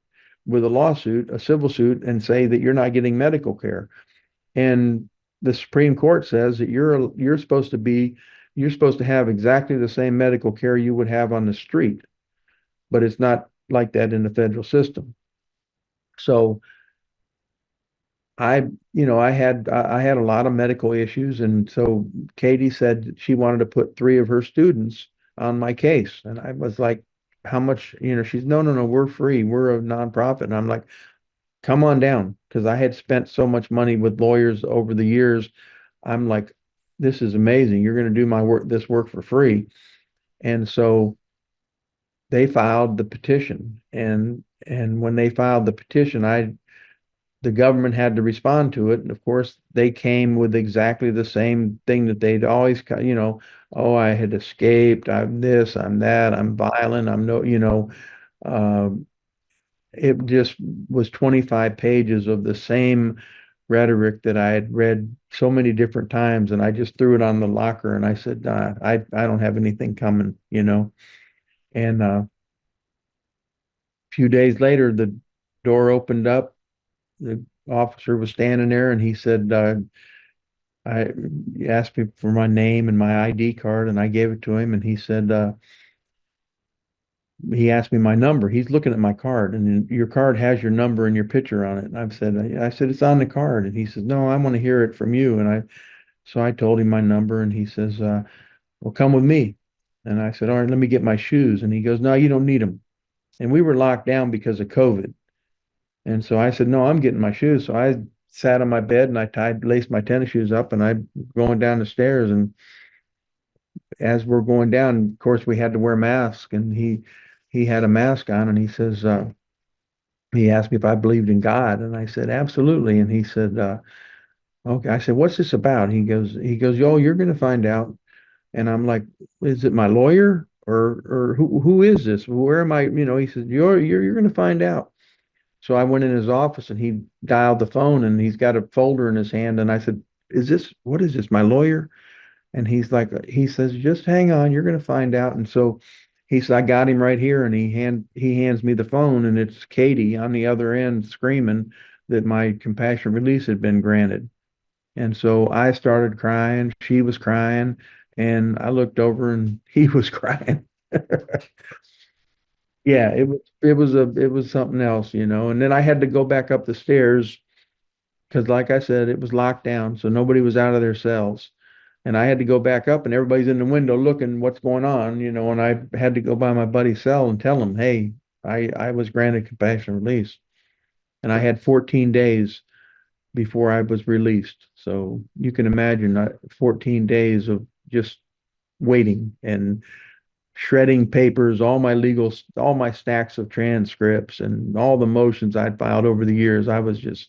with a lawsuit, a civil suit, and say that you're not getting medical care. And the Supreme Court says that you're supposed to have exactly the same medical care you would have on the street, but it's not like that in the federal system. So I, I had a lot of medical issues, and so Katie said she wanted to put three of her students on my case, and I was like, "How much?" She's, "No, no, no, we're free. We're a nonprofit," and I'm like, "Come on down," because I had spent so much money with lawyers over the years. I'm like, "This is amazing. You're going to do my work, this work for free," and so they filed the petition, and when they filed the petition, the government had to respond to it. And of course, they came with exactly the same thing that they'd always, oh, I had escaped. I'm this, I'm that, I'm violent. I'm no, um, it just was 25 pages of the same rhetoric that I had read so many different times. And I just threw it on the locker and I said, I don't have anything coming. And a few days later, the door opened up. The officer was standing there and he said, I he asked me for my name and my ID card, and I gave it to him. And he said, he asked me my number. He's looking at my card, and your card has your number and your picture on it. And I said, it's on the card. And he says, no, I want to hear it from you. So I told him my number, and he says, well, come with me. And I said, all right, let me get my shoes. And he goes, no, you don't need them. And we were locked down because of COVID. And so I said, no, I'm getting my shoes. So I sat on my bed and laced my tennis shoes up, and I going down the stairs. And as we're going down, of course, we had to wear masks, and he had a mask on, and he says, he asked me if I believed in God, and I said, absolutely. And he said, okay. I said, what's this about? He goes, yo, you're going to find out. And I'm like, is it my lawyer or who is this? Where am I? He said, you're going to find out. So I went in his office and he dialed the phone and he's got a folder in his hand. And I said, what is this, my lawyer? And he says, just hang on, you're going to find out. And so he said, I got him right here. And he hands me the phone, and it's Katie on the other end screaming that my compassion release had been granted. And so I started crying. She was crying. And I looked over and he was crying. Yeah, it was something else. And then I had to go back up the stairs because, like I said, it was locked down, so nobody was out of their cells. And I had to go back up, and everybody's in the window looking what's going on. And I had to go by my buddy's cell and tell him, hey, I was granted compassionate release. And I had 14 days before I was released. So you can imagine 14 days of just waiting and shredding papers, all my stacks of transcripts and all the motions I'd filed over the years. I was just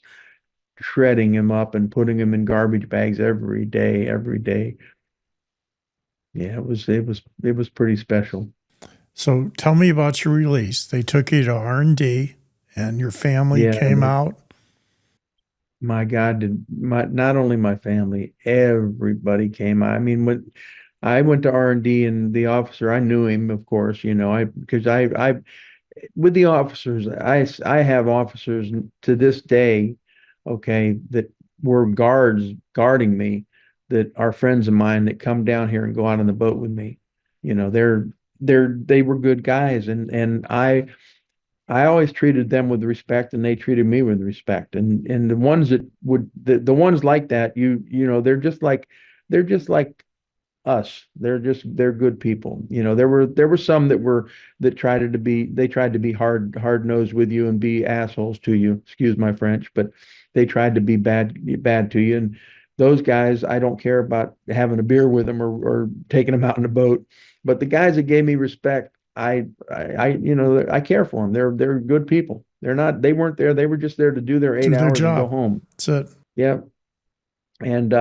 shredding them up and putting them in garbage bags every day, every day. Yeah, it was pretty special. So tell me about your release. They took you to R&D and your family Yeah, came out. my God, not only my family, everybody came. I mean, when I went to R&D, and the officer, I knew him, of course, because I with the officers, I have officers to this day, okay, that were guards guarding me, that are friends of mine that come down here and go out on the boat with me. They were good guys, and I always treated them with respect, and they treated me with respect. And the ones that the ones like that, they're just like us. They're good people. There were some that tried to be hard nosed with you and be assholes to you. Excuse my French, but they tried to be bad to you. And those guys, I don't care about having a beer with them or taking them out in a boat. But the guys that gave me respect, I care for them. They're good people. They weren't there. They were just there to do their eight Do their hours and go job. home. That's it. Yeah. And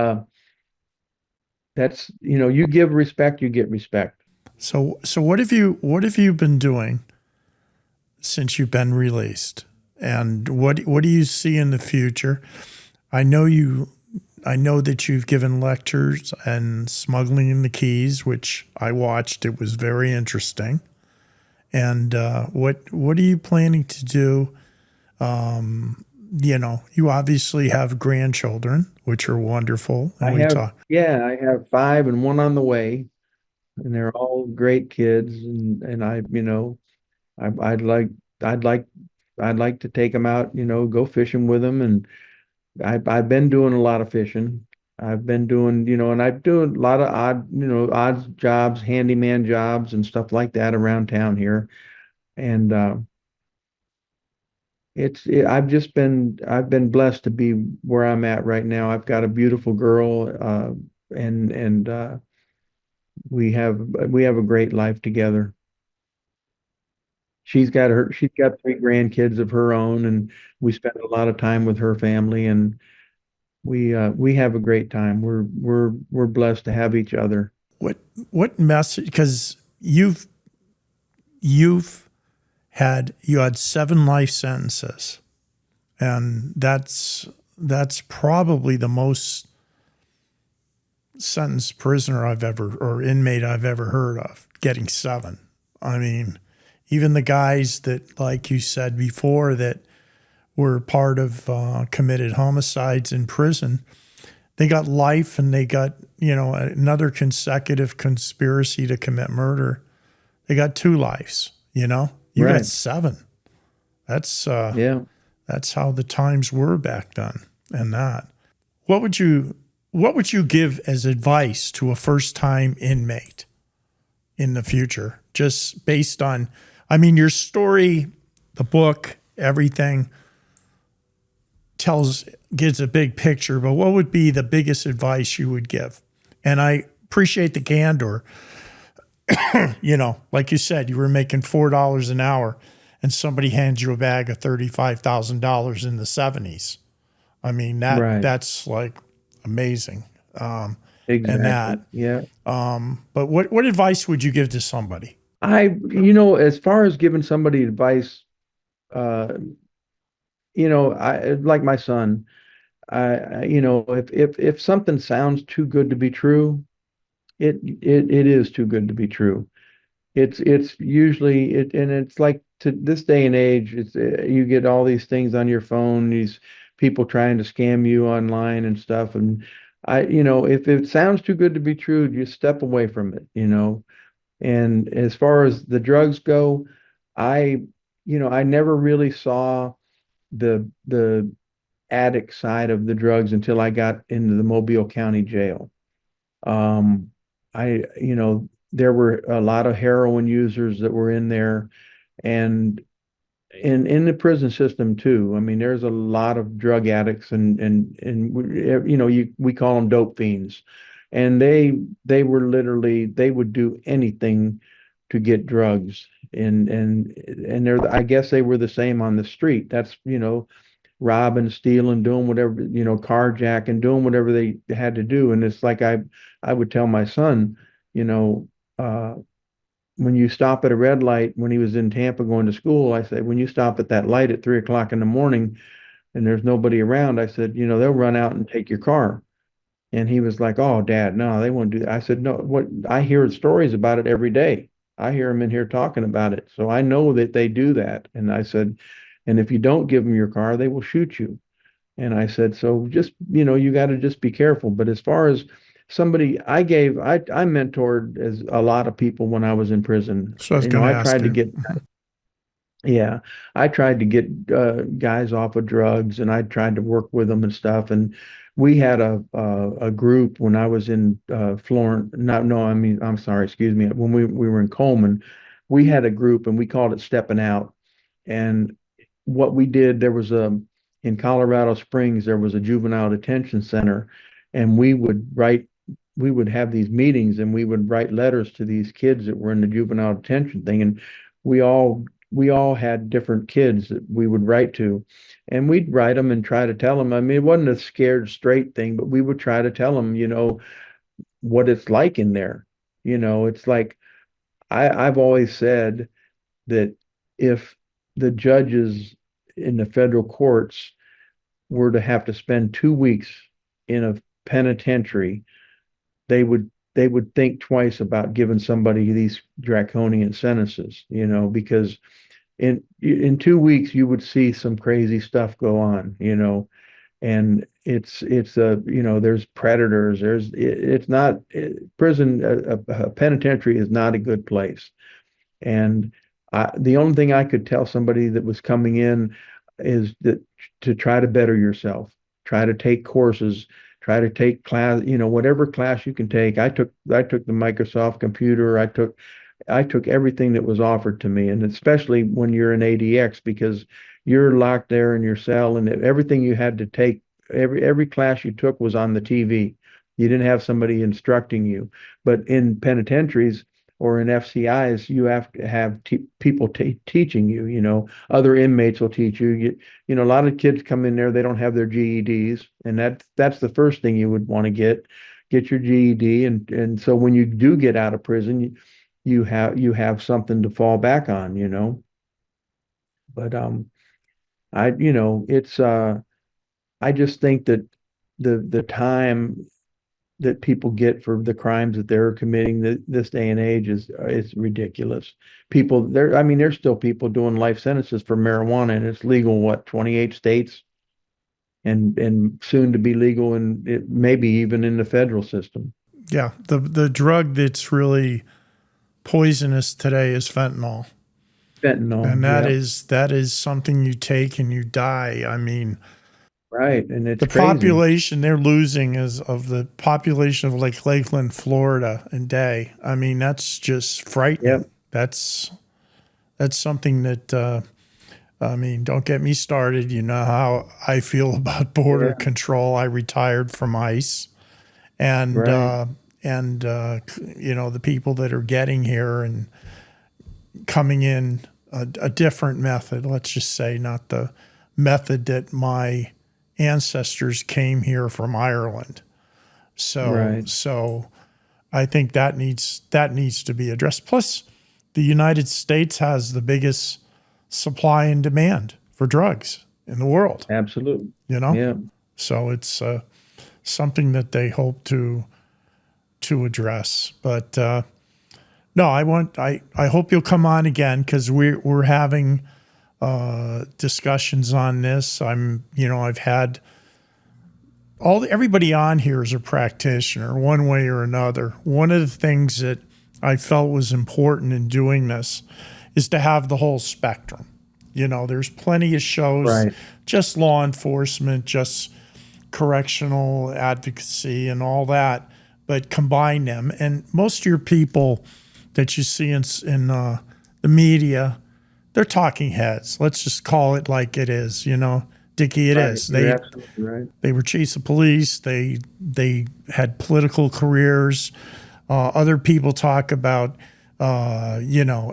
you give respect, you get respect. So what have you been doing since you've been released? And what do you see in the future? I know you I know that you've given lectures and smuggling in the Keys, which I watched. It was very interesting. And what are you planning to do? You obviously have grandchildren, which are wonderful, and we talk. Yeah, I have five and one on the way, and they're all great kids. And I, I'd like I'd like to take them out, go fishing with them. And I've been doing a lot of fishing. I've been doing, and I do a lot of odd jobs, handyman jobs and stuff like that around town here. And I've been blessed to be where I'm at right now. I've got a beautiful girl, and we have a great life together. She's got three grandkids of her own, and we spend a lot of time with her family, and we have a great time. We're blessed to have each other. What what message? Because you've you had 7 life sentences, and that's probably the most sentenced prisoner I've ever or inmate I've ever heard of getting 7. I mean, even the guys that, like you said before, that were part of committed homicides in prison, they got life, and they got another consecutive conspiracy to commit murder. They got 2 lives. You got Right. 7. That's Yeah. that's how the times were back then. And that. What would you give as advice to a first time inmate in the future? Just based on, I mean, your story, the book, everything gives a big picture, but what would be the biggest advice you would give? And I appreciate the candor. Like you said, you were making $4 an hour and somebody hands you a bag of $35,000 in the 70s. I mean, Right. that's like amazing. And Exactly. that, Yeah. but what advice would you give to somebody? As far as giving somebody advice, uh, I like my son. If something sounds too good to be true, it is too good to be true. It's usually it, and it's like to this day and age, it's you get all these things on your phone, these people trying to scam you online and stuff. And if it sounds too good to be true, just step away from it. And as far as the drugs go, I, I never really saw the addict side of the drugs until I got into the Mobile County Jail. Um, there were a lot of heroin users that were in there, and in the prison system too. I mean, there's a lot of drug addicts, and we call them dope fiends, and they were literally they would do anything to get drugs, and I guess they were the same on the street. That's robbing, stealing, doing whatever, carjacking, doing whatever they had to do. And it's like I would tell my son, you know, uh, when you stop at a red light, when he was in Tampa going to school, I said, when you stop at that light at 3 o'clock in the morning and there's nobody around, I said, they'll run out and take your car. And he was like, "Oh, Dad, no, they won't do that." I said, "No, what? I hear stories about it every day. I hear them in here talking about it. So I know that they do that." And I said, "And if you don't give them your car, they will shoot you." And I said, "So just, you got to just be careful." But as far as somebody I mentored as a lot of people when I was in prison. So I was going to I ask tried to you. get yeah, I tried to get guys off of drugs, and I tried to work with them and stuff. And we had a group when I was in Florence. No, I mean, I'm sorry, excuse me. When we were in Coleman, we had a group, and we called it Stepping Out. And what we did, there was in Colorado Springs, there was a juvenile detention center, and we would have these meetings, and we would write letters to these kids that were in the juvenile detention thing. And we all we all had different kids that we would write to, and we'd write them and try to tell them. I mean, it wasn't a scared straight thing, but we would try to tell them, what it's like in there. It's like I've always said that if the judges in the federal courts were to have to spend 2 weeks in a penitentiary, they would think twice about giving somebody these draconian sentences, because in 2 weeks you would see some crazy stuff go on, and it's there's predators, it's not prison, a penitentiary is not a good place. And the only thing I could tell somebody that was coming in is that to try to better yourself, try to take courses, try to take class, whatever class you can take. I took the Microsoft computer. I took everything that was offered to me, and especially when you're in ADX because you're locked there in your cell, and everything you had to take, every class you took was on the TV. You didn't have somebody instructing you. But in penitentiaries or in FCIs, you have to have people teaching you. Other inmates will teach you. A lot of kids come in there, they don't have their GEDs, and that's the first thing you would want to get your GED, and so when you do get out of prison, you have something to fall back on. But it's I just think that the time that people get for the crimes that they're committing this day and age is ridiculous. People there, I mean, there's still people doing life sentences for marijuana, and it's legal, what, 28 states, and soon to be legal, and it maybe even in the federal system. Yeah, the drug that's really poisonous today is fentanyl. Fentanyl, And that yeah, is something you take and you die. I mean, right, and the it's crazy. population they're losing is of the population of like Lakeland, Florida, a day. I mean, that's just frightening. Yep, That's something that I mean, don't get me started. You know how I feel about border yeah, control. I retired from ICE, and right, the people that are getting here and coming in a different method. Let's just say not the method that my ancestors came here from Ireland. So right, so I think that needs to be addressed. Plus, the United States has the biggest supply and demand for drugs in the world. absolutely, You know, yeah. so it's something that they hope to address. But no, I hope you'll come on again because we're having discussions on this. I've had everybody on here is a practitioner one way or another. One of the things that I felt was important in doing this is to have the whole spectrum. There's plenty of shows, Right. just law enforcement, just correctional advocacy and all that, but combine them. And most of your people that you see in the media, they're talking heads. Let's just call it like it is. Dicky, it Right. is. You're They absolutely right. they were chiefs of police. They had political careers. Other people talk about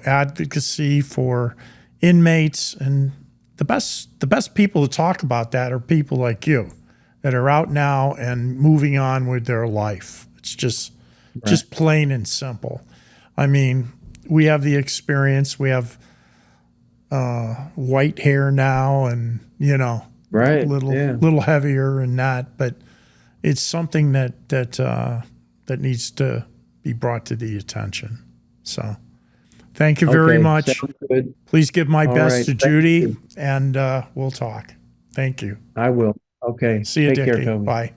advocacy for inmates, and the best people to talk about that are people like you that are out now and moving on with their life. It's Right. just plain and simple. I mean, we have the experience. We have white hair now, and Right. little Yeah. little heavier and that, but it's something that needs to be brought to the attention. So, thank you very Okay. much. Sounds good. Please give my All best right. to Thank Judy, you. and we'll talk. Thank you. I will. Okay. See you, Take care, Dicky. Toby. Bye.